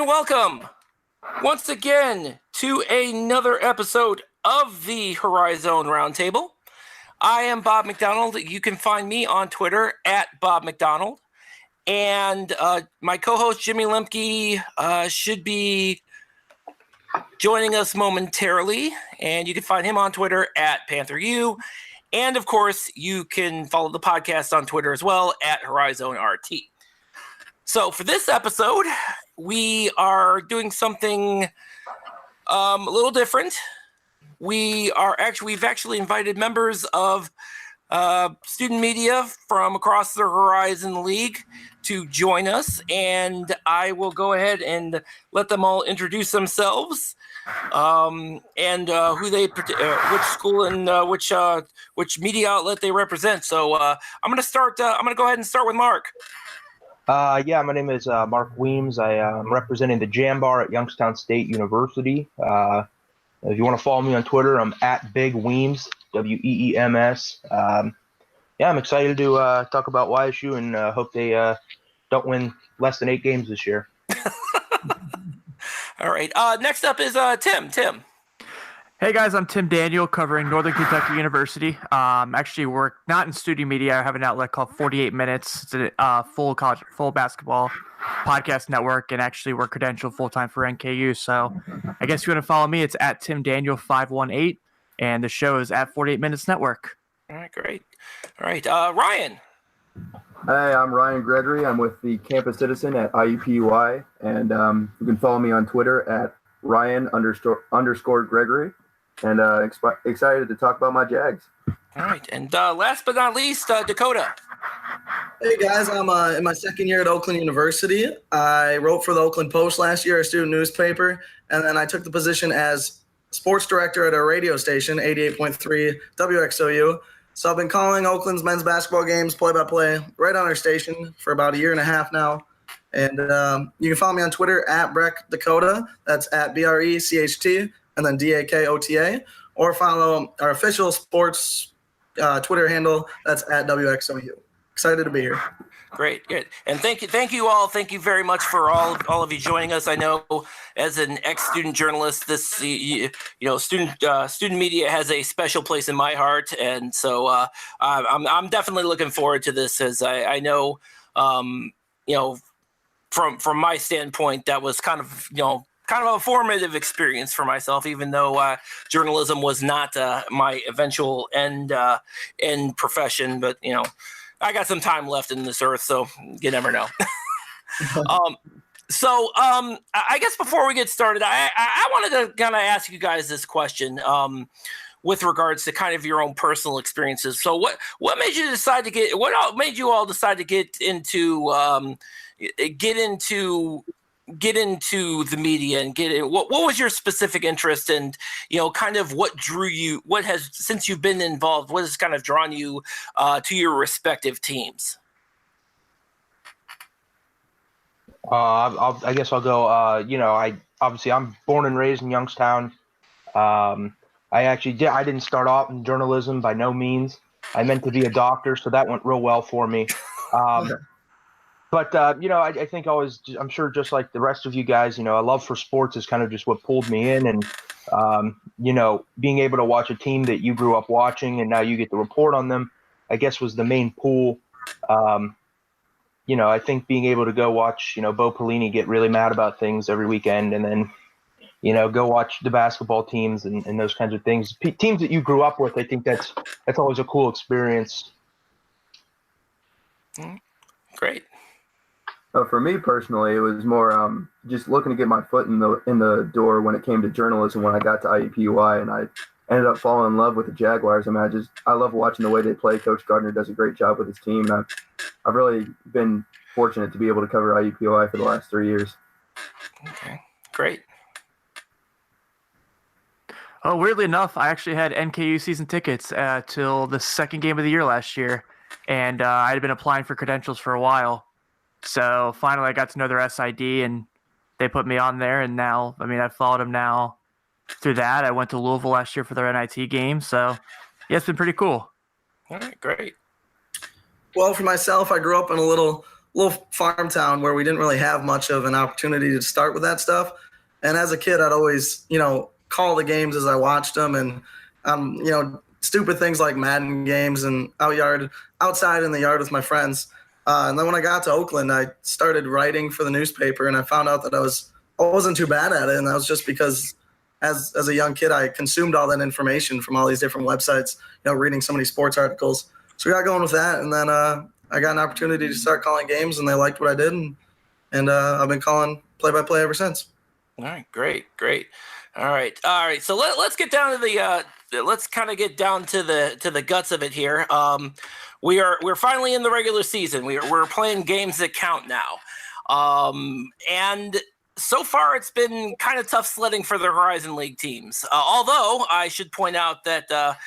And welcome once again to another episode of the Horizon Roundtable. I am Bob McDonald. You can find me on Twitter at Bob McDonald. And my co-host Jimmy Lemke should be joining us momentarily. And you can find him on Twitter at PantherU. And of course, you can follow the podcast on Twitter as well at HorizonRT. So for this episode, we are doing something a little different. We've actually invited members of student media from across the Horizon League to join us, and I will go ahead and let them all introduce themselves and who they, which school and which media outlet they represent. So I'm going to start. I'm going to go ahead and start with Mark. My name is Mark Weems. I am representing the Jam Bar at Youngstown State University. If you want to follow me on Twitter, I'm at Big Weems, Weems. I'm excited to talk about YSU and hope they don't win less than 8 games this year. All right. Next up is Tim. Tim. Hey guys, I'm Tim Daniel covering Northern Kentucky University. Actually work not in student media. I have an outlet called 48 Minutes. It's a full basketball podcast network, and actually we're credentialed full-time for NKU. So I guess if you want to follow me, it's at Tim Daniel 518, and the show is at 48 Minutes Network. All right, great. All right, Ryan. Hey, I'm Ryan Gregory. I'm with the Campus Citizen at IUPUI, and you can follow me on Twitter at Ryan__ Gregory. And excited to talk about my Jags. All right. And last but not least, Dakota. Hey, guys. I'm in my second year at Oakland University. I wrote for the Oakland Post last year, a student newspaper, and then I took the position as sports director at a radio station, 88.3 WXOU. So I've been calling Oakland's men's basketball games play-by-play right on our station for about a year and a half now. And you can follow me on Twitter at Breck Dakota. That's at BRECHT. And then DAKOTA, or follow our official sports Twitter handle. That's at WXOU. Excited to be here. Great, good, and thank you all. Thank you very much for all of you joining us. I know as an ex-student journalist, this student media has a special place in my heart, and so I'm definitely looking forward to this, as I know from my standpoint that was kind of a formative experience for myself, even though journalism was not my eventual end profession. But, I got some time left in this earth, so you never know. I guess before we get started, I wanted to kind of ask you guys this question with regards to kind of your own personal experiences. So what made you decide to what made you all decide to get into the media and what was your specific interest, and kind of what drew you, since you've been involved, what has kind of drawn you to your respective teams? I guess I'll go. I'm born and raised in Youngstown. I didn't start off in journalism by no means. I meant to be a doctor, so that went real well for me. Okay. But, I think I'm sure just like the rest of you guys, a love for sports is kind of just what pulled me in. And, being able to watch a team that you grew up watching and now you get to report on them, I guess was the main pull. I think being able to go watch, Bo Pelini get really mad about things every weekend, and then, go watch the basketball teams and those kinds of things. Teams that you grew up with, I think that's always a cool experience. Great. For me personally, it was more just looking to get my foot in the door when it came to journalism when I got to IUPUI, and I ended up falling in love with the Jaguars. I mean, I love watching the way they play. Coach Gardner does a great job with his team, and I've really been fortunate to be able to cover IUPUI for the last 3 years. Okay, great. Oh, weirdly enough, I actually had NKU season tickets till the second game of the year last year, and I had been applying for credentials for a while. So finally I got to know their SID, and they put me on there, and now, I've followed them now through that. I went to Louisville last year for their NIT game, so it's been pretty cool. All right, great. Well, for myself, I grew up in a little little farm town where we didn't really have much of an opportunity to start with that stuff. And as a kid, I'd always, call the games as I watched them, and stupid things like Madden games and outside in the yard with my friends. And then when I got to Oakland, I started writing for the newspaper, and I found out that I wasn't too bad at it, and that was just because as a young kid, I consumed all that information from all these different websites, reading so many sports articles. So we got going with that, and then I got an opportunity to start calling games, and they liked what I did, and I've been calling play-by-play ever since. All right, great. All right. So let's get down to let's kind of get down to the guts of it here. We're finally in the regular season. We're playing games that count now, and so far it's been kind of tough sledding for the Horizon League teams. Although I should point out that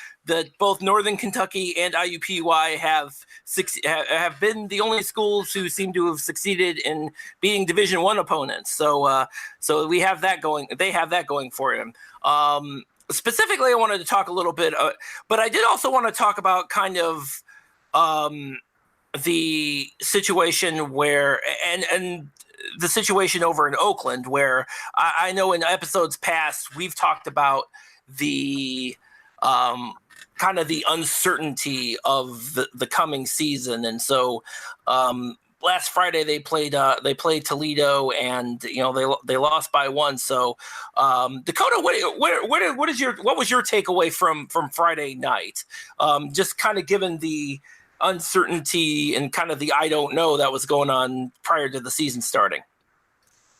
both Northern Kentucky and IUPUI have been the only schools who seem to have succeeded in beating Division I opponents. So we have that going. They have that going for them. Specifically, I wanted to talk a little bit, but I did also want to talk about kind of the situation where and the situation over in Oakland, where I know in episodes past we've talked about the kind of the uncertainty of the coming season, and so last Friday they played Toledo, and they lost by 1. So Dakota, what was your takeaway from Friday night? Just kind of given the uncertainty and kind of the I don't know that was going on prior to the season starting.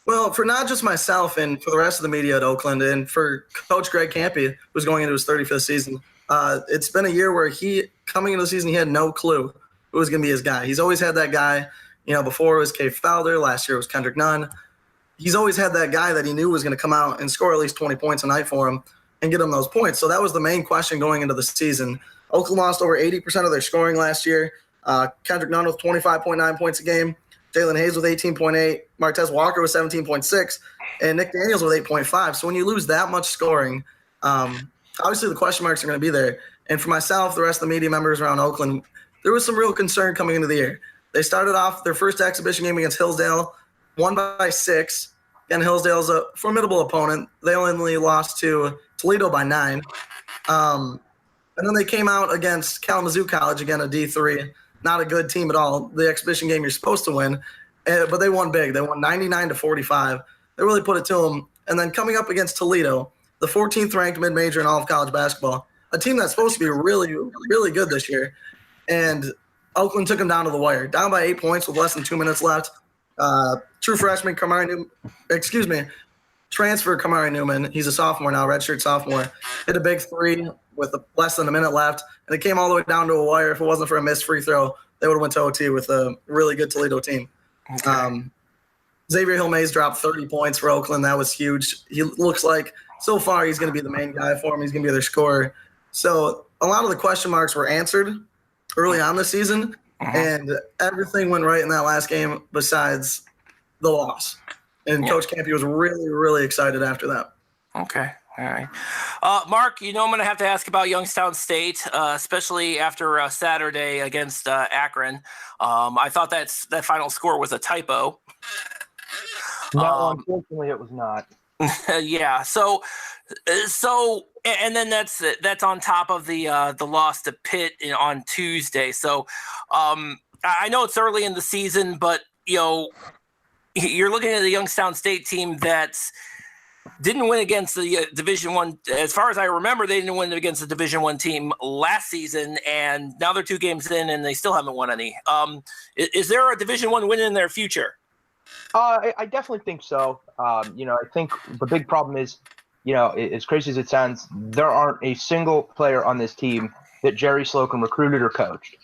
Well, for not just myself and for the rest of the media at Oakland, and for Coach Greg Campy, who's going into his 35th season, it's been a year where coming into the season, he had no clue who was going to be his guy. He's always had that guy. Before it was Cave Fowler. Last year it was Kendrick Nunn. He's always had that guy that he knew was going to come out and score at least 20 points a night for him and get him those points. So that was the main question going into the season. Oakland lost over 80% of their scoring last year. Kendrick Nunn with 25.9 points a game. Jalen Hayes with 18.8. Martez Walker with 17.6. And Nick Daniels with 8.5. So when you lose that much scoring, obviously the question marks are going to be there. And for myself, the rest of the media members around Oakland, there was some real concern coming into the year. They started off their first exhibition game against Hillsdale, won by 6. And Hillsdale's a formidable opponent. They only lost to Toledo by 9. And then they came out against Kalamazoo College, again, a D3. Not a good team at all. The exhibition game you're supposed to win. But they won big. They won 99-45. They really put it to them. And then coming up against Toledo, the 14th ranked mid-major in all of college basketball, a team that's supposed to be really, really good this year. And Oakland took them down to the wire, down by 8 points with less than 2 minutes left. True freshman transfer Kamari Newman, he's a sophomore now, redshirt sophomore, hit a big 3 with less than a minute left, and it came all the way down to a wire. If it wasn't for a missed free throw, they would have went to OT with a really good Toledo team. Okay. Xavier Hill-Mays dropped 30 points for Oakland. That was huge. He looks like so far he's going to be the main guy for him. He's going to be their scorer. So a lot of the question marks were answered early on this season, and everything went right in that last game besides the loss. And Coach Campy was really, really excited after that. Okay. All right. Mark, I'm going to have to ask about Youngstown State, especially after Saturday against Akron. I thought that final score was a typo. No, unfortunately it was not. Yeah. So, and then that's on top of the loss to Pitt on Tuesday. So, I know it's early in the season, but you're looking at the Youngstown State team that didn't win against the Division I. As far as I remember, they didn't win against the Division I team last season, and now they're 2 games in, and they still haven't won any. Is there a Division I win in their future? I definitely think so. I think the big problem is, as crazy as it sounds, there aren't a single player on this team that Jerry Slocum recruited or coached.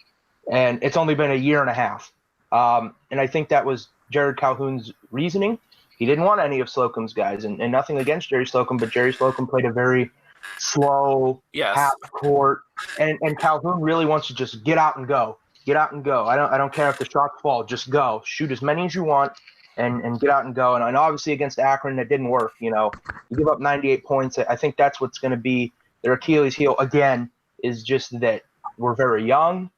And it's only been a year and a half. And I think that was Jared Calhoun's reasoning. He didn't want any of Slocum's guys, and nothing against Jerry Slocum, but Jerry Slocum played a very slow half court, and Calhoun really wants to just get out and go. Get out and go. I don't care if the shots fall, just go. Shoot as many as you want and get out and go. And obviously against Akron, that didn't work. You give up 98 points. I think that's what's going to be their Achilles heel again, is just that we're very young.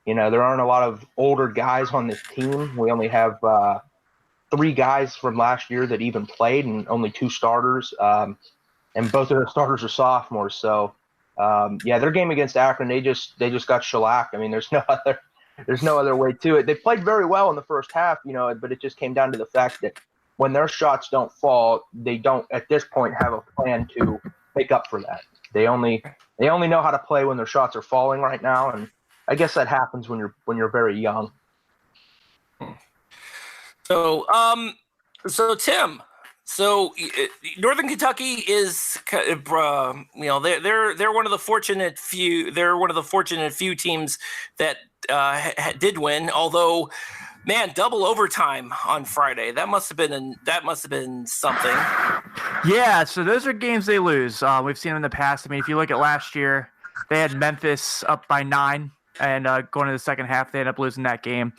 There aren't a lot of older guys on this team. We only have 3 guys from last year that even played, and only 2 starters. And both of the starters are sophomores. So, their game against Akron, they just got shellacked. I mean, there's no other way to it. They played very well in the first half, but it just came down to the fact that when their shots don't fall, they don't at this point have a plan to make up for that. They only know how to play when their shots are falling right now, and I guess that happens when you're very young. So, Tim, Northern Kentucky is, they're one of the fortunate few. They're one of the fortunate few teams that did win. Although, man, double overtime on Friday. That must have been something. Yeah, so those are games they lose. We've seen them in the past. I mean, if you look at last year, they had Memphis up by 9, and going into the second half, they ended up losing that game.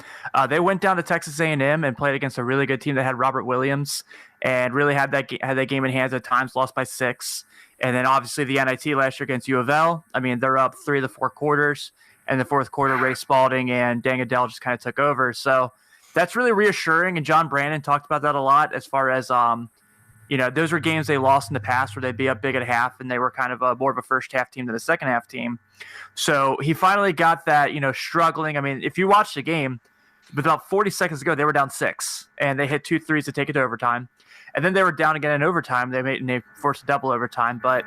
They went down to Texas A&M and played against a really good team that had Robert Williams, and really had that game in hands at times, lost by 6. And then obviously the NIT last year against U of L. I mean, they're up 3 of the 4 quarters. And the fourth quarter, Ray Spalding and Dan Adele just kind of took over. So that's really reassuring. And John Brandon talked about that a lot as far as, those were games they lost in the past where they'd be up big at half and they were kind of more of a first half team than a second half team. So he finally got that, struggling. I mean, if you watch the game, about 40 seconds ago, they were down 6 and they hit 2 threes to take it to overtime. And then they were down again in overtime. They forced a double overtime, but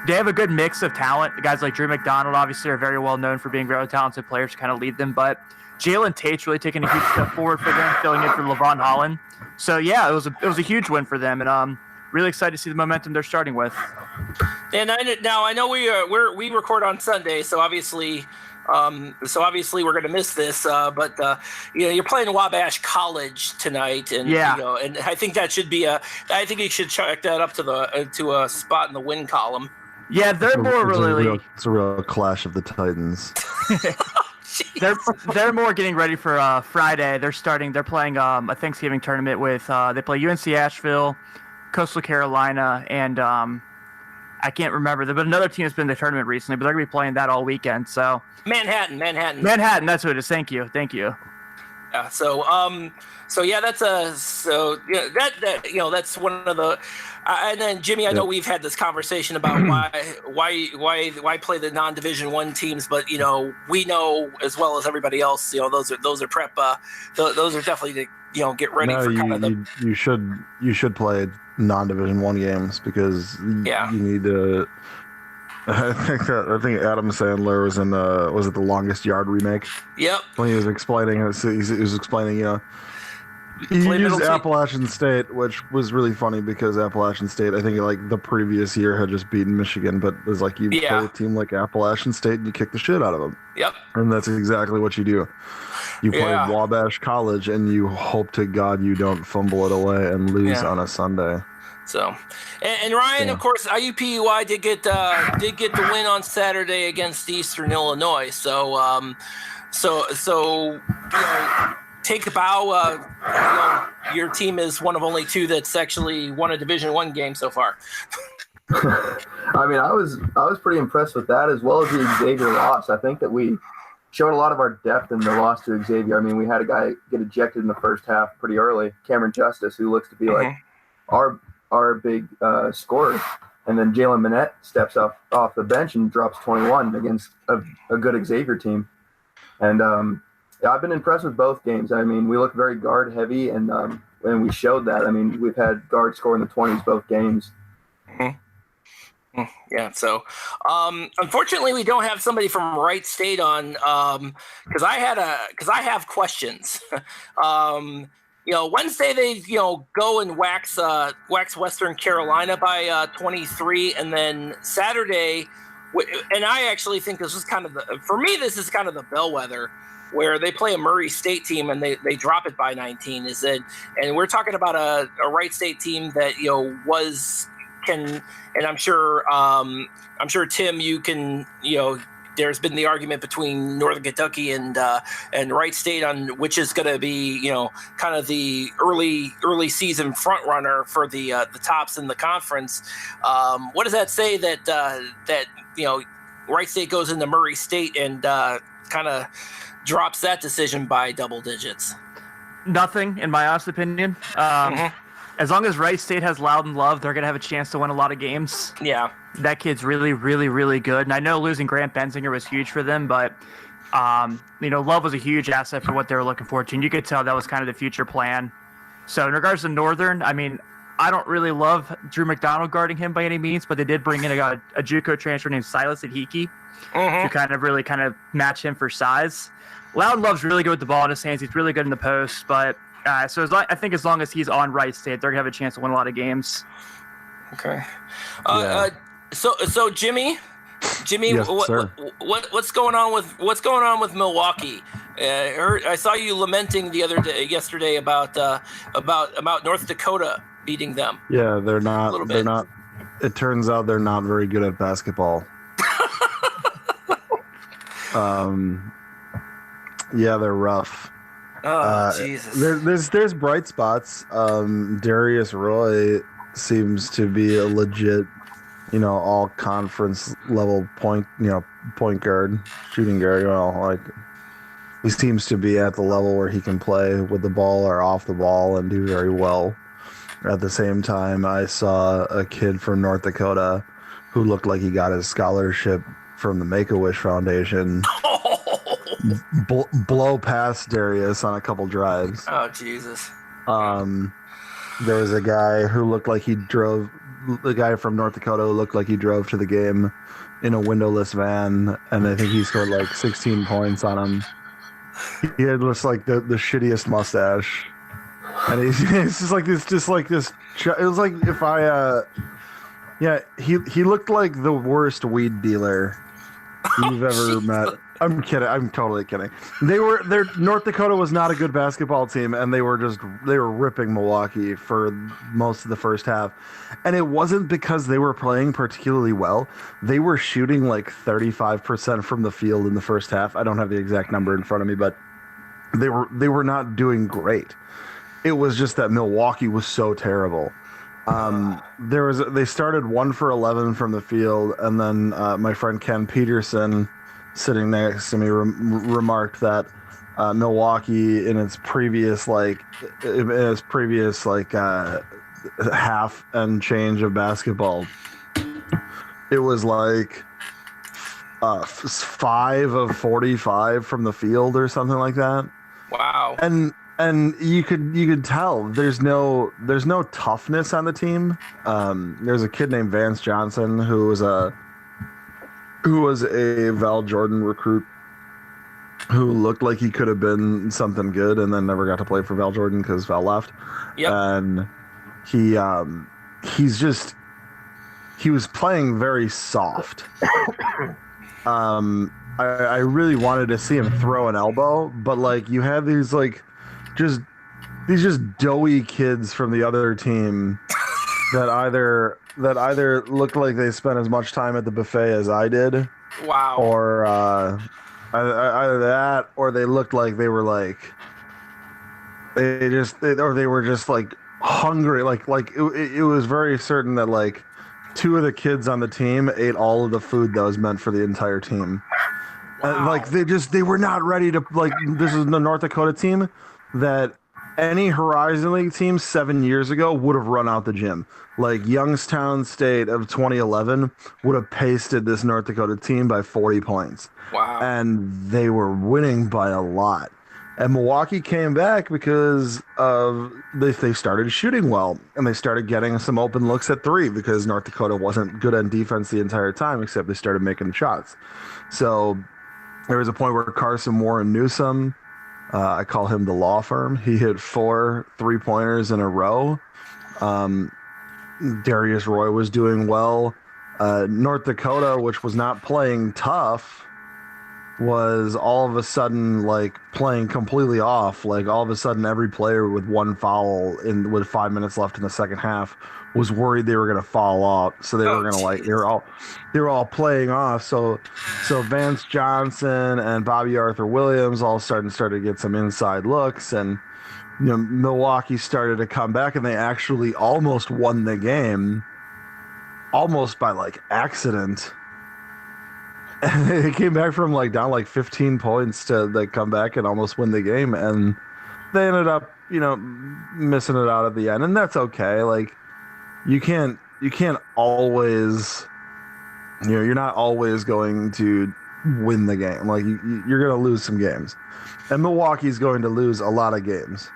they have a good mix of talent. The guys like Drew McDonald obviously are very well known for being very talented players to kind of lead them, but Jalen Tate's really taking a huge step forward for them, filling in for LeVon Holland. So yeah, it was a huge win for them, and really excited to see the momentum they're starting with. And I know we record on Sunday, so obviously we're going to miss this. But you're playing Wabash College tonight, and and I think that should be I think you should check that up to a spot in the win column. Yeah, they're more really. It's a real clash of the Titans. They're more getting ready for Friday. They're playing a Thanksgiving tournament with they play UNC Asheville, Coastal Carolina, and I can't remember. But another team has been in the tournament recently, but they're gonna be playing that all weekend. So Manhattan. That's what it is. Thank you. Yeah. That's one of the. And then Jimmy, I know we've had this conversation about why play the non-Division I teams, but we know as well as everybody else, those are prep. Those are definitely to get ready for kind of the. You should play non-Division I games because you need to. I think Adam Sandler was in was it The Longest Yard remake? Yep. When he was explaining, he was explaining, he used Appalachian State, which was really funny because Appalachian State, I think the previous year had just beaten Michigan, but it was like you play a team like Appalachian State and you kick the shit out of them. Yep. And that's exactly what you do. You play Wabash College and you hope to God you don't fumble it away and lose on a Sunday. So, and Ryan, of course, IUPUI did get the win on Saturday against Eastern Illinois. So, take a bow. Your team is one of only 2 that's actually won a Division I game so far. I mean, I was pretty impressed with that, as well as the Xavier loss. I think that we showed a lot of our depth in the loss to Xavier. I mean, we had a guy get ejected in the first half pretty early, Cameron Justice, who looks to be like our big scorer. And then Jalen Minette steps off the bench and drops 21 against a good Xavier team. And I've been impressed with both games. I mean, we look very guard heavy, and we showed that. I mean, we've had guards score in the 20s both games. Yeah. So, unfortunately, we don't have somebody from Wright State on because I have questions. Wednesday they go and wax Western Carolina by 23, and then Saturday, and I actually think this is kind of this is kind of the bellwether where they play a Murray State team and they drop it by 19. And we're talking about a Wright State team that and I'm sure Tim, you can there's been the argument between Northern Kentucky and Wright State on which is going to be, kind of the early season front runner for the tops in the conference. What does that say that Wright State goes into Murray State and kind of drops that decision by double digits? Nothing, in my honest opinion. As long as Wright State has Loudon Love, they're going to have a chance to win a lot of games. Yeah. That kid's really, really, really good. And I know losing Grant Benzinger was huge for them, but, Love was a huge asset for what they were looking forward to. And you could tell that was kind of the future plan. So in regards to Northern, I mean, I don't really love Drew McDonald guarding him by any means, but they did bring in a JUCO transfer named Silas Adhiki to kind of match him for size. Loudon Love's really good with the ball in his hands. He's really good in the post, but I think as long as he's on Wright State, they're gonna have a chance to win a lot of games. Okay. So Jimmy, yes, what's going on with Milwaukee? I saw you lamenting yesterday about North Dakota beating them. Yeah, they're not. They're not. It turns out they're not very good at basketball. Yeah, they're rough. Oh, Jesus. There's bright spots. Darius Roy seems to be a legit, all conference level point guard, shooting guard. He seems to be at the level where he can play with the ball or off the ball and do very well. At the same time, I saw a kid from North Dakota who looked like he got his scholarship from the Make-A-Wish Foundation blow past Darius on a couple drives. Oh, Jesus. There was a guy who looked like the guy from North Dakota who looked like he drove to the game in a windowless van, and I think he scored like 16 points on him. He had just like the shittiest mustache. And it's just like this. It was like if he looked like the worst weed dealer you've ever met. I'm kidding. I'm totally kidding. North Dakota was not a good basketball team, and they were ripping Milwaukee for most of the first half. And it wasn't because they were playing particularly well. They were shooting like 35% from the field in the first half. I don't have the exact number in front of me, but they were not doing great. It was just that Milwaukee was so terrible. They started 1 for 11 from the field, and then my friend Ken Peterson, sitting next to me, remarked that Milwaukee in its previous half and change of basketball, it was like 5 of 45 from the field or something like that. Wow. And you could tell there's no toughness on the team. There's a kid named Vance Johnson who was a Val Jordan recruit who looked like he could have been something good and then never got to play for Val Jordan because Val left. Yep. And he was playing very soft. I really wanted to see him throw an elbow, but like you have these just doughy kids from the other team that either looked like they spent as much time at the buffet as I did. Wow. Or either that, or they looked like they were they were just like hungry. It was very certain that like 2 of the kids on the team ate all of the food that was meant for the entire team. Wow. They were not ready to this is the North Dakota team that any Horizon League team 7 years ago would have run out the gym. Like Youngstown State of 2011 would have pasted this North Dakota team by 40 points. Wow. And they were winning by a lot. And Milwaukee came back because they started shooting well, and they started getting some open looks at 3 because North Dakota wasn't good on defense the entire time, except they started making shots. So there was a point where Carson Warren Newsom, I call him the law firm, he hit 4 3-pointers in a row. Darius Roy was doing well. North Dakota, which was not playing tough, was all of a sudden like playing completely off. Like all of a sudden every player with 1 foul with 5 minutes left in the second half was worried they were going to fall off. So they were going to they were all playing off. So Vance Johnson and Bobby Arthur Williams all started to get some inside looks, and Milwaukee started to come back, and they actually almost won the game, almost by like accident. they came back from like down like 15 points to like come back and almost win the game, and they ended up, missing it out at the end, and that's okay. Like you can't always, you're not always going to win the game. Like you're going to lose some games, and Milwaukee's going to lose a lot of games.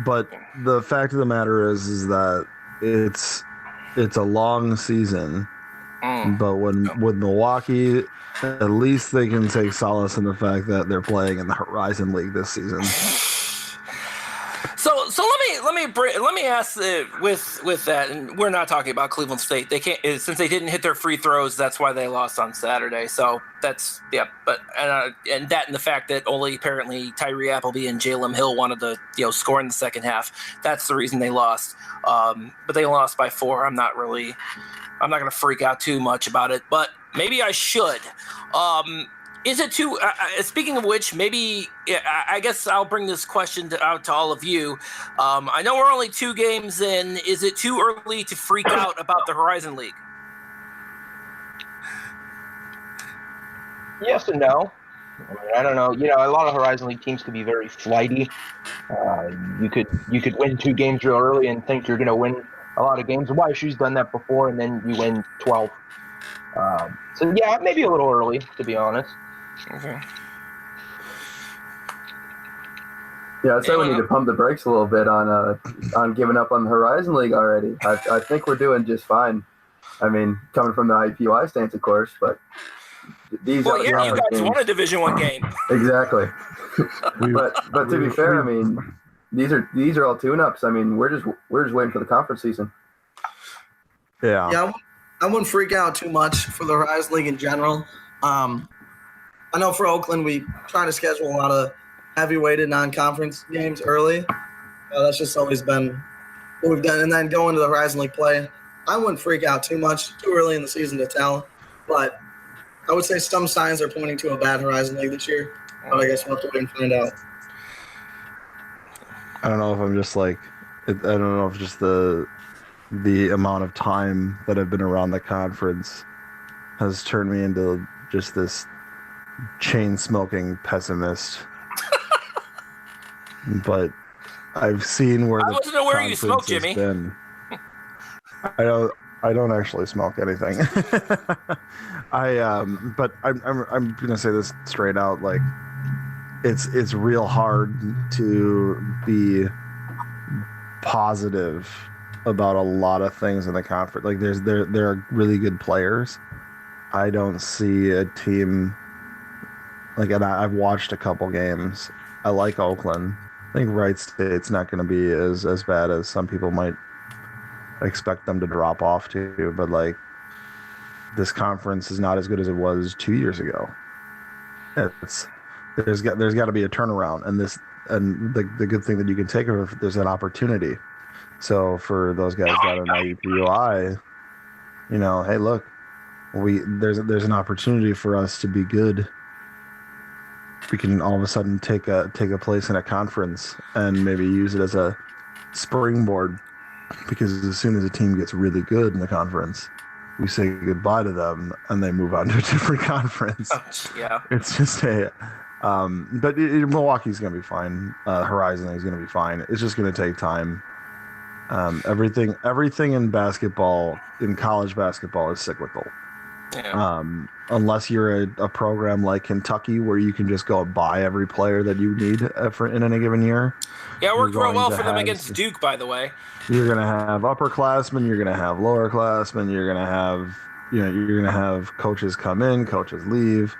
But the fact of the matter is that it's a long season. But with Milwaukee, at least they can take solace in the fact that they're playing in the Horizon League this season. So let me ask with that, and we're not talking about Cleveland State. They can't, since they didn't hit their free throws. That's why they lost on Saturday. So that's But and that and the fact that only apparently Tyree Appleby and Jalen Hill wanted to score in the second half. That's the reason they lost. But they lost by 4. I'm not going to freak out too much about it, but maybe I should. Is it too? Speaking of which, maybe I guess I'll bring this question out to all of you. I know we're only 2 games in. Is it too early to freak out about the Horizon League? Yes and no. I don't know. A lot of Horizon League teams could be very flighty. You could win 2 games real early and think you're going to win a lot of games. YSU's done that before, and then you win 12. So yeah, maybe a little early, to be honest. Okay. Yeah, I'd say we need to pump the brakes a little bit on giving up on the Horizon League already. I think we're doing just fine. I mean, coming from the IPY stance, of course, but these are you guys won a Division I game. Exactly. but to be fair, I mean, these are all tune-ups. I mean, we're just waiting for the conference season. Yeah. Yeah, I wouldn't freak out too much for the Horizon League in general. I know for Oakland, we try to schedule a lot of heavy-weighted non-conference games early. That's just always been what we've done. And then going to the Horizon League play, I wouldn't freak out too much. Too early in the season to tell. But I would say some signs are pointing to a bad Horizon League this year. But I guess we'll have to wait and find out. I don't know if I'm just like, I don't know if just the amount of time that I've been around the conference has turned me into just this chain-smoking pessimist. But I've seen where I wasn't aware you smoked, Jimmy. Been. I don't actually smoke anything. But I'm gonna say this straight out. Like, it's real hard to be positive about a lot of things in the conference. Like, there are really good players. I don't see a team like, and I've watched a couple games. I like Oakland. I think Wright State's not going to be as bad as some people might expect them to drop off to, but like, this conference is not as good as it was 2 years ago. There's got to be a turnaround, and the good thing that you can take of it, there's an opportunity. So for those guys that are IUPUI, hey, look, there's an opportunity for us to be good. We can all of a sudden take a place in a conference and maybe use it as a springboard, because as soon as a team gets really good in the conference, we say goodbye to them and they move on to a different conference. Yeah, it's just but Milwaukee's going to be fine. Horizon is going to be fine. It's just going to take time. Everything in basketball, in college basketball, is cyclical. Yeah. Unless you're a program like Kentucky, where you can just go and buy every player that you need in any given year. Yeah, it worked real well for them against Duke, by the way. You're going to have upperclassmen, you're going to have lowerclassmen, you're going to have, you're going to have coaches come in, coaches leave.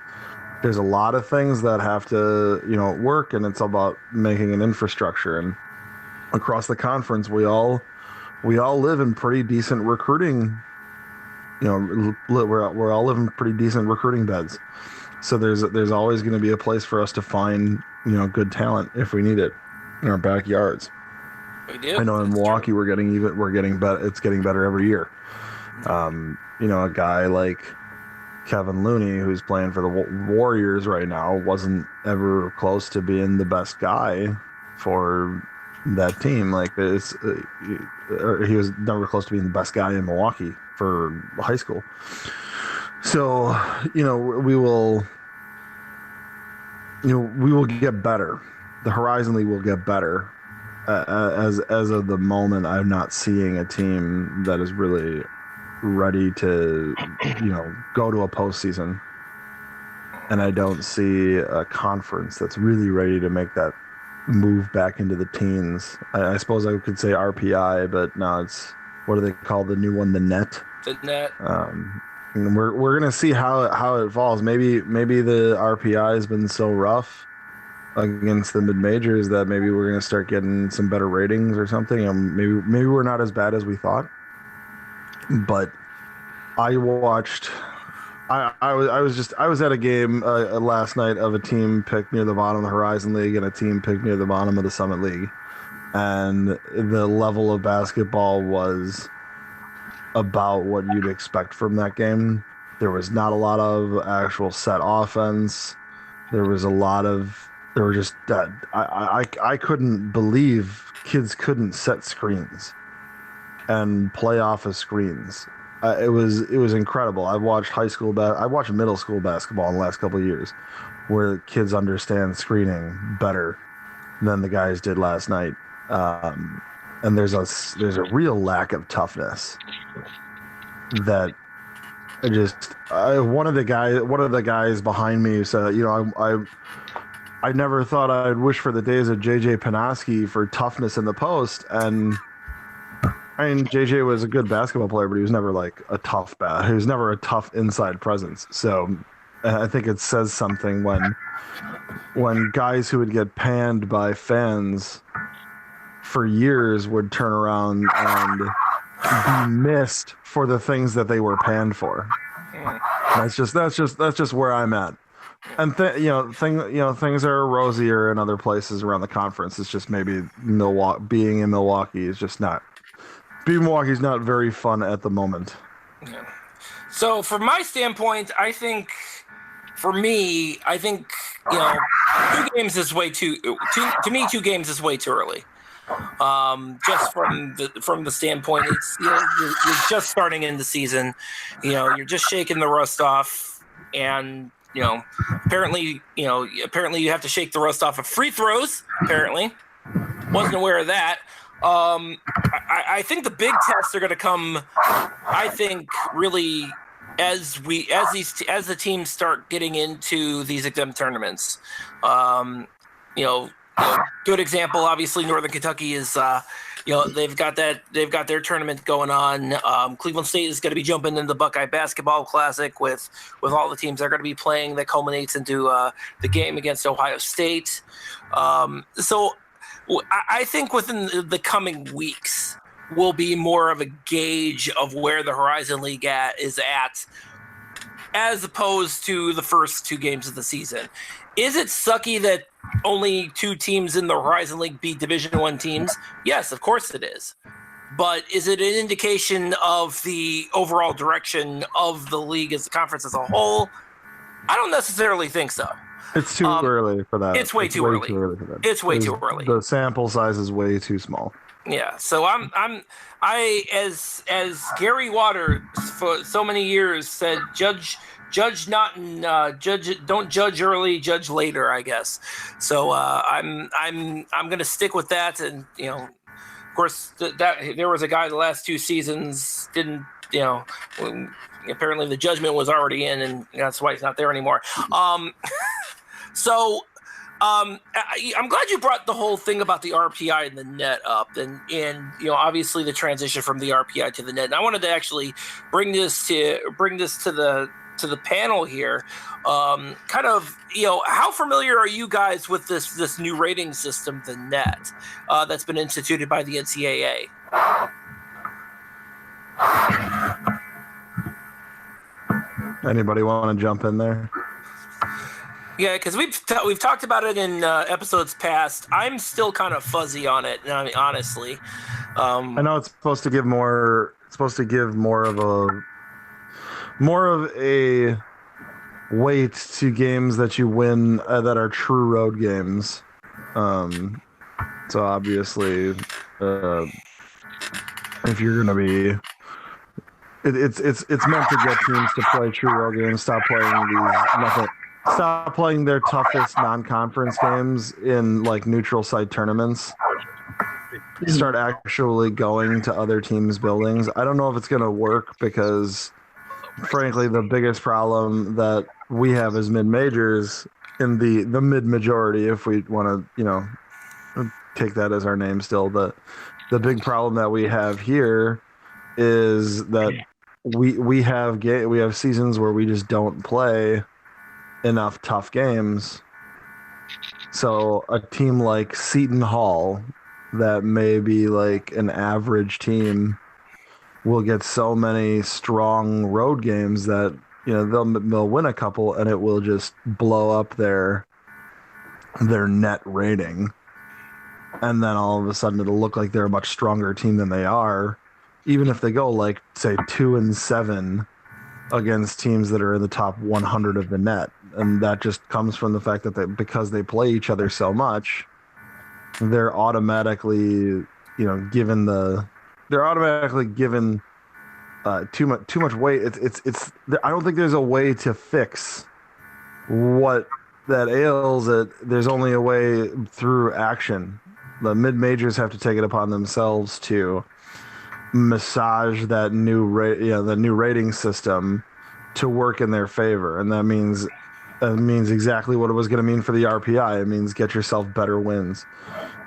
There's a lot of things that have to, work, and it's about making an infrastructure. And across the conference, we all live in pretty decent recruiting. We're all living pretty decent recruiting beds. So there's always going to be a place for us to find, good talent if we need it in our backyards. We do. I know in Milwaukee we're getting better. It's getting better every year. A guy like Kevin Looney, who's playing for the Warriors right now, wasn't ever close to being the best guy for that team. Like, he was never close to being the best guy in Milwaukee for high school. So, we will get better. The Horizon League will get better. As of the moment, I'm not seeing a team that is really ready to, go to a postseason. And I don't see a conference that's really ready to make that move back into the teens. I suppose I could say RPI, but no, it's, what do they call the new one? The net. The net. And we're gonna see how it falls. Maybe the RPI has been so rough against the mid majors that maybe we're gonna start getting some better ratings or something. And maybe we're not as bad as we thought. But I watched. I was at a game last night of a team picked near the bottom of the Horizon League and a team picked near the bottom of the Summit League, and the level of basketball was about what you'd expect from that game. There was not a lot of actual set offense. There were just that I couldn't believe kids couldn't set screens and play off of screens. It was incredible. I watched middle school basketball in the last couple of years, where kids understand screening better than the guys did last night. And there's a real lack of toughness that one of the guys behind me said, I never thought I'd wish for the days of JJ Panoski for toughness in the post. And I mean, JJ was a good basketball player, but he was never like a tough he was never a tough inside presence. So I think it says something when guys who would get panned by fans for years would turn around and be missed for the things that they were panned for. That's just where I'm at. And things are rosier in other places around the conference. It's just maybe being in Milwaukee is just not. Milwaukee's not very fun at the moment. Yeah. So from my standpoint, I think 2 games is way too. To me, 2 games is way too early. Just from the standpoint, it's you're just starting in the season. You're just shaking the rust off, and apparently you have to shake the rust off of free throws. Apparently, wasn't aware of that. I think the big tests are going to come. I think really as the teams start getting into these exempt tournaments. Good example. Obviously, Northern Kentucky is. They've got their tournament going on. Cleveland State is going to be jumping into the Buckeye Basketball Classic with all the teams they're going to be playing. That culminates into the game against Ohio State. So I think within the coming weeks will be more of a gauge of where the Horizon League is at, as opposed to the first 2 games of the season. Is it sucky that only 2 teams in the Horizon League beat Division I teams? Yes, of course it is. But is it an indication of the overall direction of the league as a conference as a whole? I don't necessarily think so. It's too early for that. It's way too early for that. It's way too early. The sample size is way too small. Yeah. So as Gary Waters for so many years said, judge not don't judge early, judge later, I guess. So I'm going to stick with that. And of course that there was a guy the last 2 seasons didn't apparently the judgment was already in, and that's why he's not there anymore. So I'm glad you brought the whole thing about the RPI and the net up, and obviously the transition from the RPI to the net. And I wanted to actually bring this to the panel here. How familiar are you guys with this new rating system, the net, that's been instituted by the NCAA? Anybody want to jump in there? Yeah, because we've talked about it in episodes past. I'm still kind of fuzzy on it, honestly. I know it's supposed to give more. It's supposed to give more of a weight to games that you win that are true road games. So obviously, if you're it's meant to get teams to play true road games. Stop playing their toughest non-conference games in like neutral site tournaments. Start actually going to other teams' buildings. I don't know if it's going to work because, frankly, the biggest problem that we have as mid-majors in the mid-majority, if we want to, take that as our name still, the big problem that we have here is that we have seasons where we just don't play enough tough games. So a team like Seton Hall, that may be like an average team, will get so many strong road games that they'll win a couple and it will just blow up their net rating, and then all of a sudden it'll look like they're a much stronger team than they are, even if they go like say 2-7 against teams that are in the top 100 of the net. And that just comes from the fact that because they play each other so much, they're automatically given too much weight. It's I don't think there's a way to fix what that ails it. There's only a way through action. The mid majors have to take it upon themselves to massage that new rating system to work in their favor, and that means exactly what it was going to mean for the RPI. It means get yourself better wins.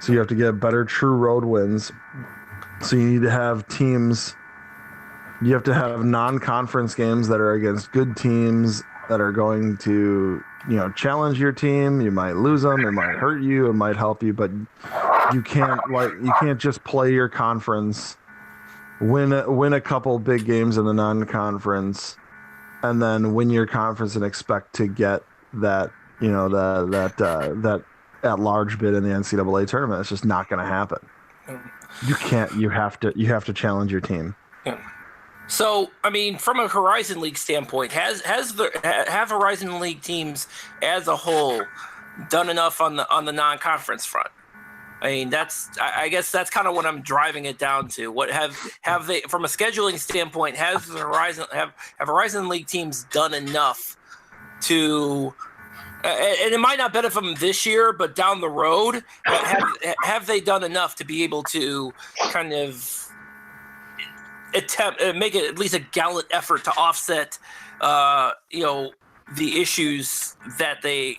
So you have to get better true road wins. So you need to have teams. You have to have non-conference games that are against good teams that are going to, challenge your team. You might lose them. It might hurt you. It might help you, but you can't just play your conference, win a couple big games in the non-conference, and then win your conference and expect to get that that at-large bid in the NCAA tournament. It's just not going to happen. You can't. You have to challenge your team. Yeah. So, I mean, from a Horizon League standpoint, have Horizon League teams as a whole done enough on the non-conference front? I mean, I guess that's kind of what I'm driving it down to. What have they, from a scheduling standpoint, have Horizon League teams done enough to, and it might not benefit them this year, but down the road, have they done enough to be able to kind of make it at least a gallant effort to offset, the issues that they,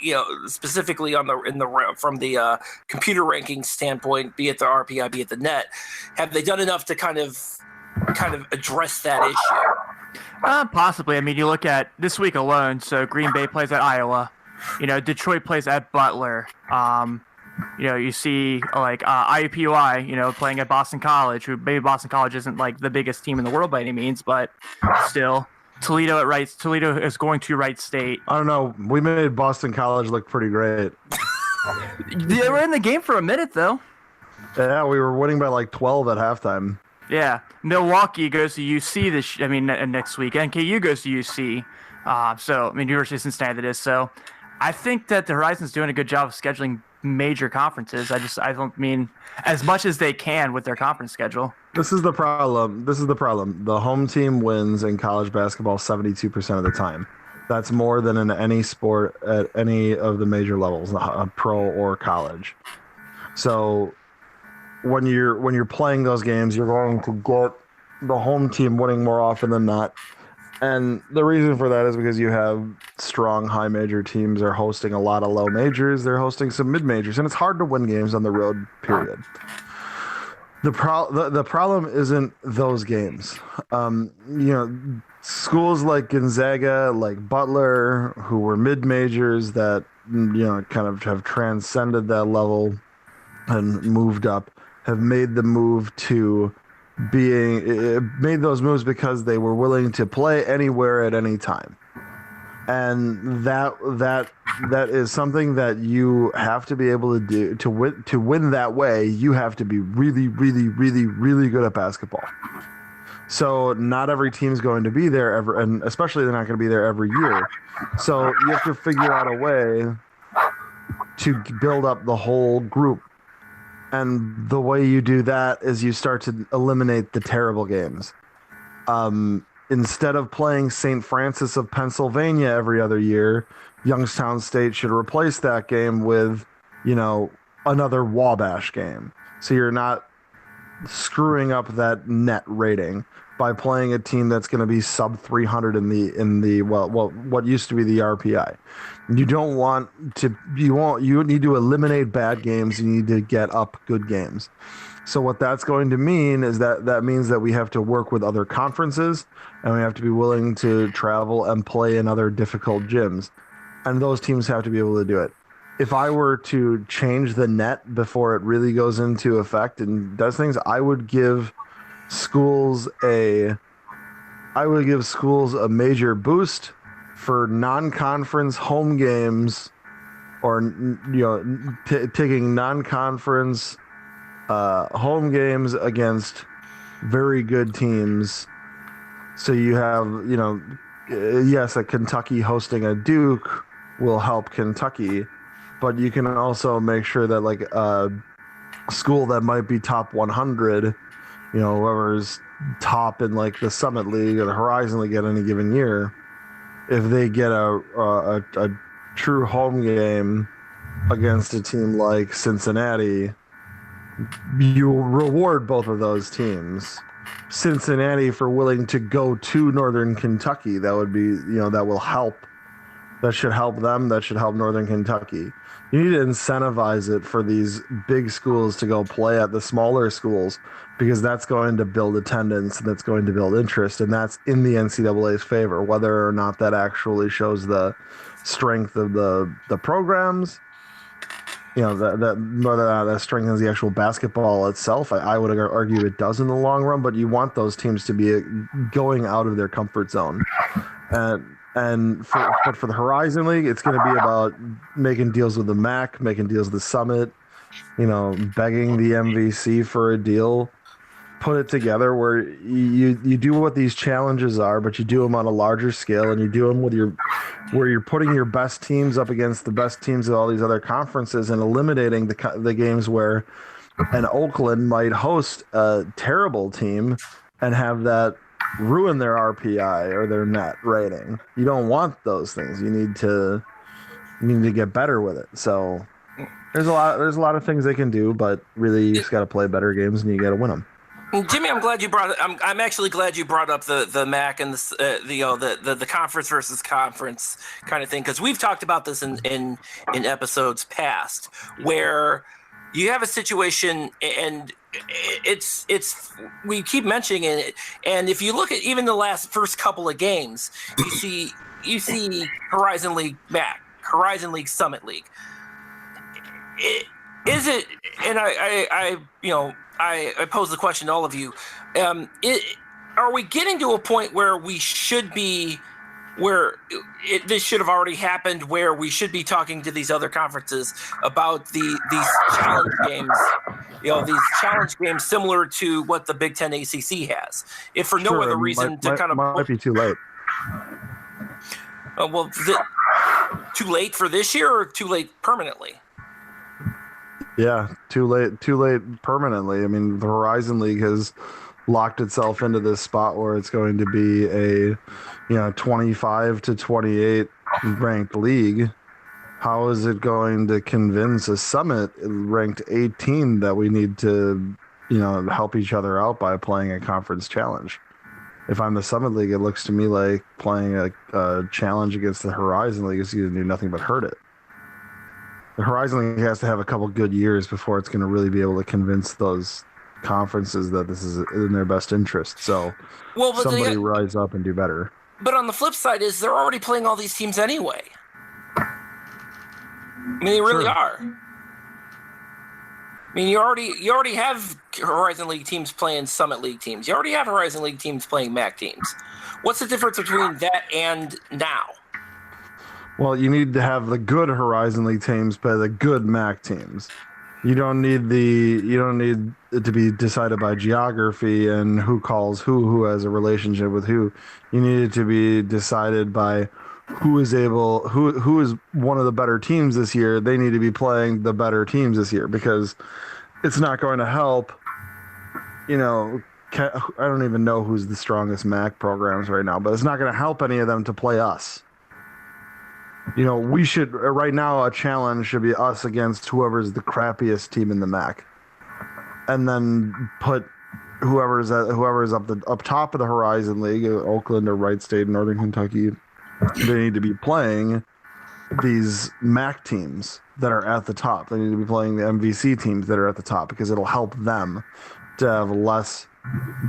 specifically from the computer ranking standpoint, be it the RPI, be it the net, have they done enough to kind of address that issue? Possibly. I mean, you look at this week alone. So Green Bay plays at Iowa. Detroit plays at Butler. You see like IUPUI, playing at Boston College, who maybe Boston College isn't like the biggest team in the world by any means, but still. Toledo is going to Wright State. I don't know. We made Boston College look pretty great. They were in the game for a minute, though. Yeah, we were winning by like 12 at halftime. Yeah. Milwaukee goes to UC next week. NKU goes to UC. University of Cincinnati that is. So I think that the Horizon's doing a good job of scheduling major conferences. I don't mean as much as they can with their conference schedule. This is the problem. The home team wins in college basketball 72% of the time. That's more than in any sport at any of the major levels, pro or college. So when you're playing those games, you're going to get the home team winning more often than not. And the reason for that is because you have strong high major teams are hosting a lot of low majors. They're hosting some mid majors, and it's hard to win games on the road, period. The problem isn't those games. Schools like Gonzaga, like Butler, who were mid majors that kind of have transcended that level and moved up, have made the move to made those moves because they were willing to play anywhere at any time. And that is something that you have to be able to do to win that way. You have to be really, really, really, really good at basketball. So not every team's going to be there ever, and especially they're not going to be there every year. So you have to figure out a way to build up the whole group. And the way you do that is you start to eliminate the terrible games. instead of playing St. Francis of Pennsylvania every other year, Youngstown State should replace that game with, another Wabash game. So you're not screwing up that net rating by playing a team that's going to be sub 300 in the what used to be the RPI. You don't want to you need to eliminate bad games. You need to get up good games. So what that's going to mean is that means that we have to work with other conferences, and we have to be willing to travel and play in other difficult gyms, and those teams have to be able to do it. If I were to change the net before it really goes into effect and does things, I would give schools a major boost for non-conference home games, or taking non-conference home games against very good teams. So you have, yes, a Kentucky hosting a Duke will help Kentucky, but you can also make sure that like a school that might be top 100, whoever's top in like the Summit League or the Horizon League at any given year, if they get a true home game against a team like Cincinnati, you reward both of those teams. Cincinnati for willing to go to Northern Kentucky, that would be, that will help. That should help them. That should help Northern Kentucky. You need to incentivize it for these big schools to go play at the smaller schools, because that's going to build attendance and that's going to build interest, and that's in the NCAA's favor. Whether or not that actually shows the strength of the programs, whether or not that strengthens the actual basketball itself, I would argue it does in the long run. But you want those teams to be going out of their comfort zone, and for the Horizon League, it's going to be about making deals with the MAC, making deals with the Summit, begging the MVC for a deal. Put it together where you do what these challenges are, but you do them on a larger scale, and you do them where you're putting your best teams up against the best teams of all these other conferences, and eliminating the games where an Oakland might host a terrible team and have that ruin their RPI or their net rating. You don't want those things. You need to get better with it. So there's a lot of things they can do, but really you just got to play better games and you got to win them. Jimmy, I'm glad you brought it. I'm actually glad you brought up the MAC and the conference versus conference kind of thing, because we've talked about this in episodes past, where you have a situation, and it's we keep mentioning it, and if you look at even the first couple of games, you see Horizon League MAC, Horizon League Summit League. Is it? And I pose the question to all of you: are we getting to a point where we should be, this should have already happened, where we should be talking to these other conferences about these challenge games, these challenge games similar to what the Big Ten ACC has, if for no other reason might be too late. Is it too late for this year or too late permanently? Yeah, too late permanently. I mean, the Horizon League has locked itself into this spot where it's going to be a 25 to 28 ranked league. How is it going to convince a Summit ranked 18 that we need to help each other out by playing a conference challenge? If I'm the Summit League, it looks to me like playing a challenge against the Horizon League is going to do nothing but hurt it. The Horizon League has to have a couple good years before it's going to really be able to convince those conferences that this is in their best interest. So somebody rise up and do better. But on the flip side is they're already playing all these teams anyway. I mean, they really are. I mean, you already have Horizon League teams playing Summit League teams. You already have Horizon League teams playing MAC teams. What's the difference between that and now? Well, you need to have the good Horizon League teams play the good MAC teams. You don't need it to be decided by geography and who calls who has a relationship with who. You need it to be decided by who is one of the better teams this year. They need to be playing the better teams this year, because it's not going to help, I don't even know who's the strongest MAC programs right now, but it's not going to help any of them to play us. You know, we should right now. A challenge should be us against whoever's the crappiest team in the MAC, and then put whoever's up top of the Horizon League, Oakland or Wright State, Northern Kentucky. They need to be playing these MAC teams that are at the top. They need to be playing the MVC teams that are at the top because it'll help them to have less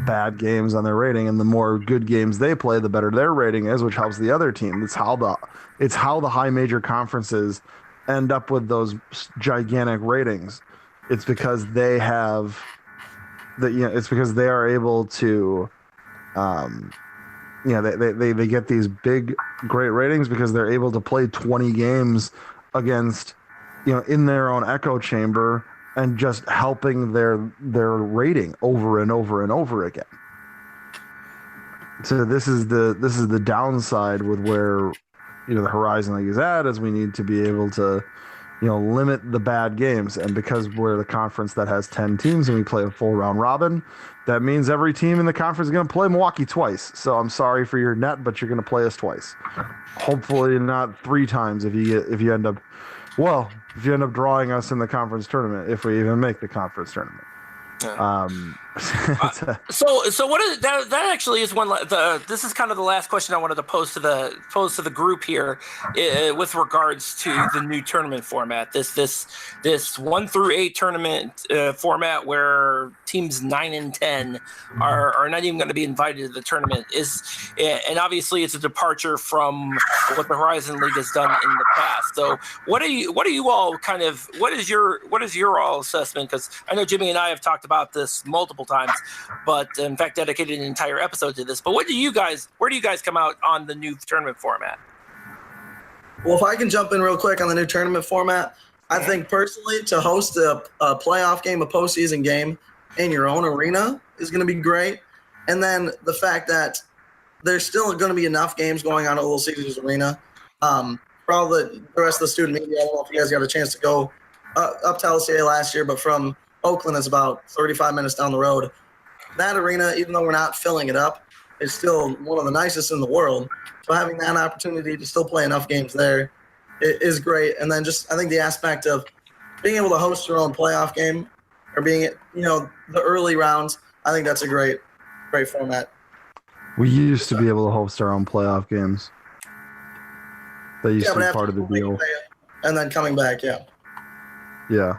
bad games on their rating, and the more good games they play, the better their rating is, which helps the other team. It's how the high major conferences end up with those gigantic ratings. It's because they have it's because they are able to they get these big great ratings because they're able to play 20 games against in their own echo chamber and just helping their rating over and over and over again. So this is the downside with where the Horizon League is at, is we need to be able to limit the bad games. And because we're the conference that has 10 teams and we play a full round robin, that means every team in the conference is going to play Milwaukee twice. So I'm sorry for your net, but you're going to play us twice. Hopefully not 3 times if you end up drawing us in the conference tournament, if we even make the conference tournament. So what is that? That actually is one. This is kind of the last question I wanted to pose to the group here, with regards to the new tournament format. This 1 through 8 tournament format where teams 9 and 10 are not even going to be invited to the tournament and obviously it's a departure from what the Horizon League has done in the past. So what is your all assessment? Because I know Jimmy and I have talked about this multiple times, but in fact dedicated an entire episode to this. But where do you guys come out on the new tournament format? Well, if I can jump in real quick on the new tournament format, I think personally to host a playoff game, a postseason game in your own arena is going to be great. And then the fact that there's still going to be enough games going on at Little Caesars Arena. Probably the rest of the student media, I don't know if you guys got a chance to go up to LCA last year, but from Oakland is about 35 minutes down the road. That arena, even though we're not filling it up, is still one of the nicest in the world. So having that opportunity to still play enough games there is great. And then I think the aspect of being able to host your own playoff game or being the early rounds, I think that's a great format. We used to be able to host our own playoff games. That used to be part of the deal. And then coming back, yeah. Yeah.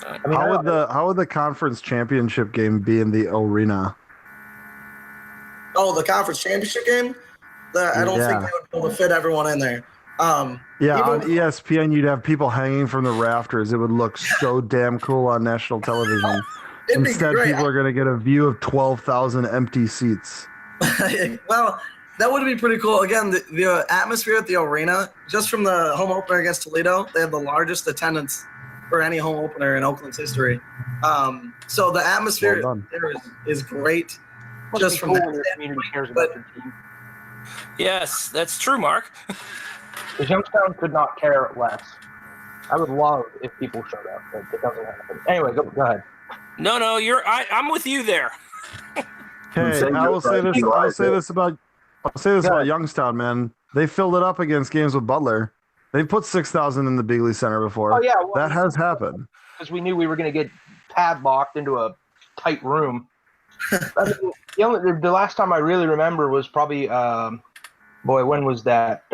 I mean, how would the conference championship game be in the arena? Oh, the conference championship game? I don't think they would be able to fit everyone in there. On ESPN, you'd have people hanging from the rafters. It would look so damn cool on national television. Instead, people are going to get a view of 12,000 empty seats. Well, that would be pretty cool. Again, the atmosphere at the arena, just from the home opener against Toledo, they have the largest attendance for any home opener in Oakland's history. So the atmosphere there is great. Just from that community cares about their team. Yes, that's true, Mark. Because Youngstown could not care less. I would love if people showed up, but it doesn't happen. Anyway, go ahead. No, I'm with you there. Hey, I'll say this about Youngstown, man. They filled it up against games with Butler. They put 6,000 in the Bigley Center before. Oh, yeah. Well, that has happened. Because we knew we were going to get padlocked into a tight room. The last time I really remember was probably, when was that?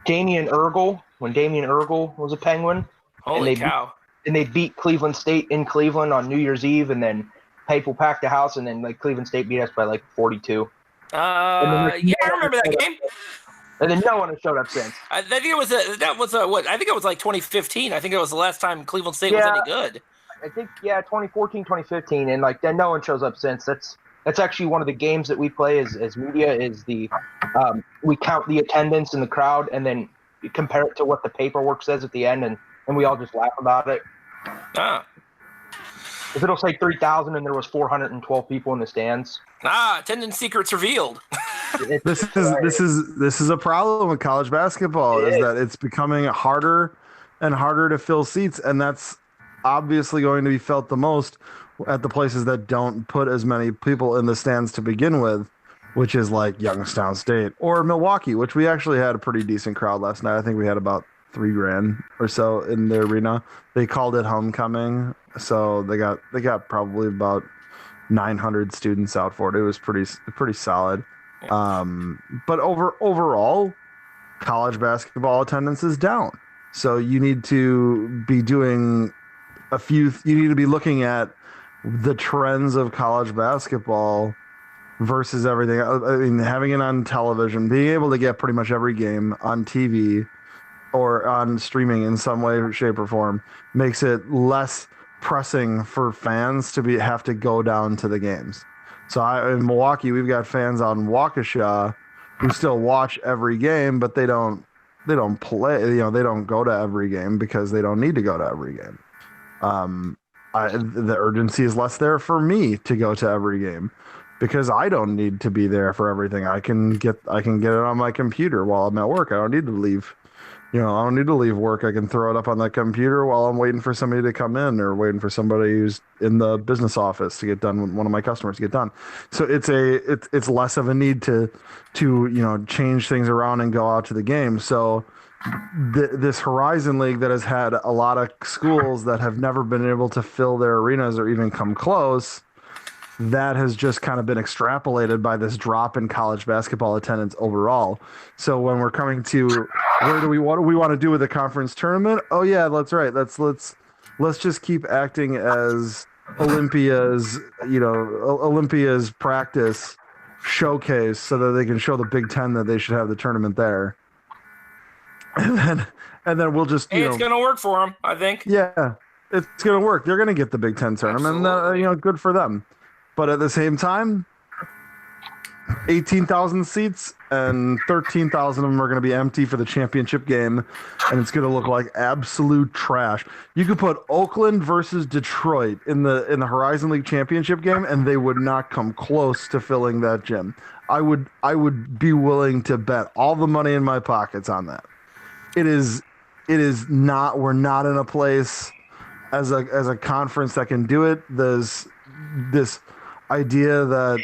Damian Ergel, when Damian Ergel was a Penguin. Holy cow. And they beat Cleveland State in Cleveland on New Year's Eve, and then people packed the house, and then Cleveland State beat us by 42. I remember that game. And then no one has showed up since. I think it was 2015. I think it was the last time Cleveland State was any good. I think 2014, 2015, and then no one shows up since. That's actually one of the games that we play as media is the we count the attendance in the crowd and then compare it to what the paperwork says at the end, and we all just laugh about it. If it'll say 3,000 and there was 412 people in the stands. Attendance secrets revealed. This is a problem with college basketball, is that it's becoming harder and harder to fill seats, and that's obviously going to be felt the most at the places that don't put as many people in the stands to begin with, which is like Youngstown State or Milwaukee, which we actually had a pretty decent crowd last night. I think we had about 3,000 or so in the arena. They called it homecoming, so they got probably about 900 students out for it. It was pretty solid. But overall, college basketball attendance is down. So you need to be doing you need to be looking at the trends of college basketball versus everything. I mean, having it on television, being able to get pretty much every game on TV or on streaming in some way, shape, or form makes it less pressing for fans to have to go down to the games. So in Milwaukee, we've got fans on Waukesha who still watch every game, but they don't play. They don't go to every game because they don't need to go to every game. The urgency is less there for me to go to every game because I don't need to be there for everything. I can get it on my computer while I'm at work. I don't need to leave. I don't need to leave work. I can throw it up on the computer while I'm waiting for somebody to come in or waiting for somebody who's in the business office to get done with one of my customers to get done. So it's less of a need to change things around and go out to the game. So this Horizon League that has had a lot of schools that have never been able to fill their arenas or even come close, that has just kind of been extrapolated by this drop in college basketball attendance overall. So when we're coming to what do we want to do with the conference tournament? Oh yeah, that's right. Let's just keep acting as Olympia's practice showcase so that they can show the Big Ten that they should have the tournament there. And then we'll just it's going to work for them, I think. Yeah, it's going to work. They're going to get the Big Ten tournament. Good for them. But at the same time, 18,000 seats and 13,000 of them are going to be empty for the championship game, and it's going to look like absolute trash. You could put Oakland versus Detroit in the Horizon League championship game, and they would not come close to filling that gym. I would be willing to bet all the money in my pockets on that. It is not. We're not in a place as a conference that can do it. There's this idea that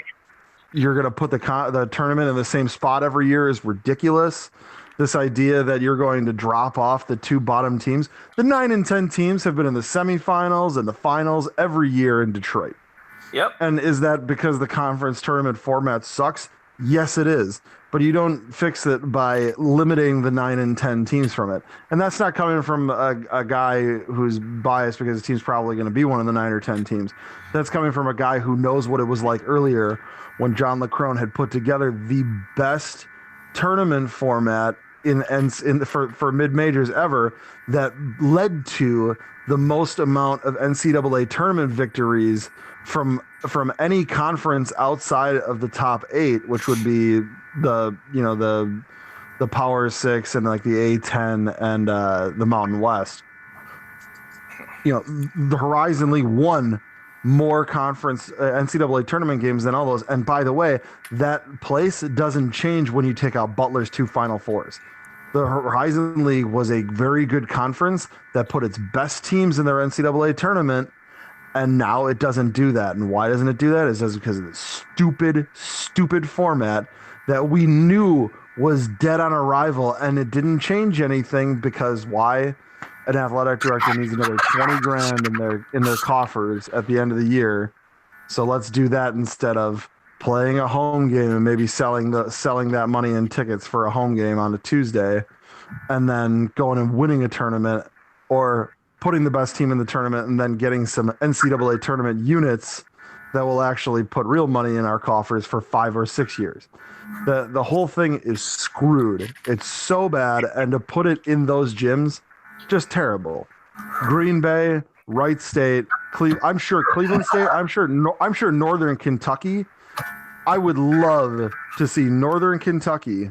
you're going to put the tournament in the same spot every year is ridiculous. This idea that you're going to drop off the two bottom teams. The 9 and 10 teams have been in the semifinals and the finals every year in Detroit. Yep. And is that because the conference tournament format sucks? Yes, it is. But you don't fix it by limiting the 9 and 10 teams from it. And that's not coming from a guy who's biased because his team's probably going to be one of the 9 or 10 teams. That's coming from a guy who knows what it was like earlier when John LeCrone had put together the best tournament format for mid-majors ever that led to the most amount of NCAA tournament victories from any conference outside of the top 8, which would be the Power 6 and like the A10 and the Mountain West. The Horizon League won more conference NCAA tournament games than all those. And by the way, that place doesn't change when you take out Butler's 2 Final Fours. The Horizon League was a very good conference that put its best teams in their NCAA tournament, and now it doesn't do that. And why doesn't it do that? It's just because of this stupid format that we knew was dead on arrival, and it didn't change anything because why? An athletic director needs another $20,000 in their coffers at the end of the year. So let's do that instead of playing a home game and maybe selling that money in tickets for a home game on a Tuesday, and then going and winning a tournament or putting the best team in the tournament and then getting some NCAA tournament units that will actually put real money in our coffers for 5 or 6 years. The whole thing is screwed. It's so bad, and to put it in those gyms, just terrible. Green Bay, Wright State, I'm sure Cleveland State, I'm sure Northern Kentucky. I would love to see Northern Kentucky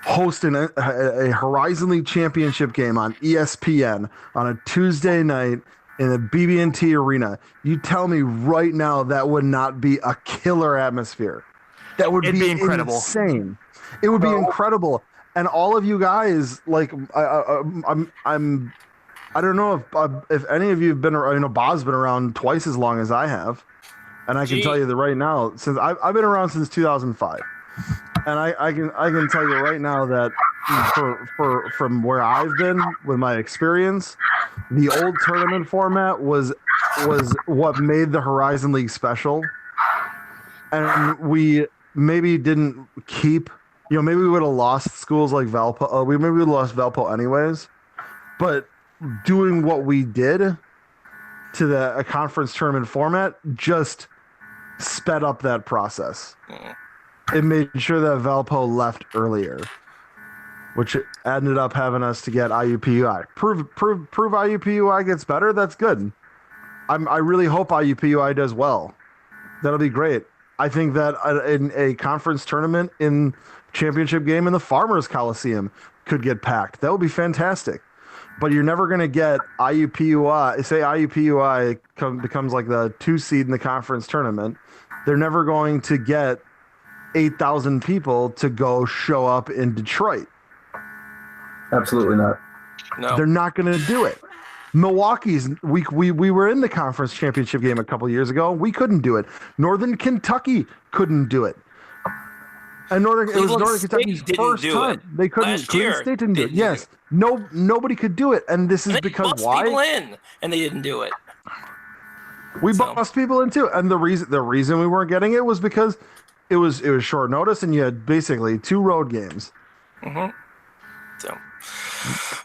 host a Horizon League championship game on ESPN on a Tuesday night in the BB&T Arena. You tell me right now that would not be a killer atmosphere. That would be incredible. Insane. It would be incredible. And all of you guys, like, I'm I don't know if any of you have been around. You know, Bob's been around twice as long as I have, and I can tell you that right now, since I've been around since 2005, and I can tell you right now that from where I've been with my experience, the old tournament format was what made the Horizon League special, and we maybe didn't keep. Maybe we would have lost schools like Valpo. Maybe we would have lost Valpo anyways, but doing what we did to a conference tournament format just sped up that process. It made sure that Valpo left earlier, which ended up having us to get IUPUI. Prove IUPUI gets better. That's good. I really hope IUPUI does well. That'll be great. I think that in a conference tournament in championship game in the Farmers Coliseum could get packed. That would be fantastic. But you're never going to get IUPUI. Say IUPUI becomes like the 2 seed in the conference tournament. They're never going to get 8,000 people to go show up in Detroit. Absolutely not. No, they're not going to do it. Milwaukee's we were in the conference championship game a couple of years ago. We couldn't do it. Northern Kentucky couldn't do it. And it was Northern Kentucky's first time. They couldn't. Cleveland State didn't do it. Yes. Nobody could do it. And this is because why? People in, and they didn't do it. We bussed people in too. And the reason we weren't getting it was because it was short notice and you had basically 2 road games. Mm-hmm. So,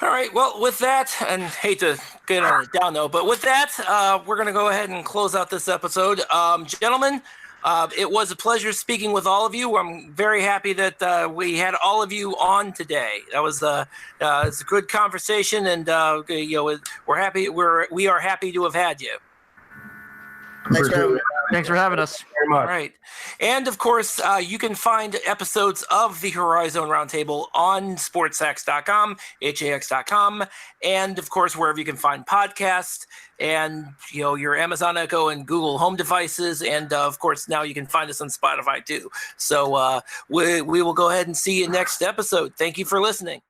all right. Well, with that, and hate to get on a down note, but with that, we're going to go ahead and close out this episode. Gentlemen, it was a pleasure speaking with all of you. I'm very happy that we had all of you on today. That was it's a good conversation, and we're happy. We are happy to have had you. Thanks for having us. Very much. All right. And of course, you can find episodes of the Horizon Roundtable on sportsax.com, hax.com, and of course, wherever you can find podcasts and, your Amazon Echo and Google Home devices. And of course, now you can find us on Spotify too. So we will go ahead and see you next episode. Thank you for listening.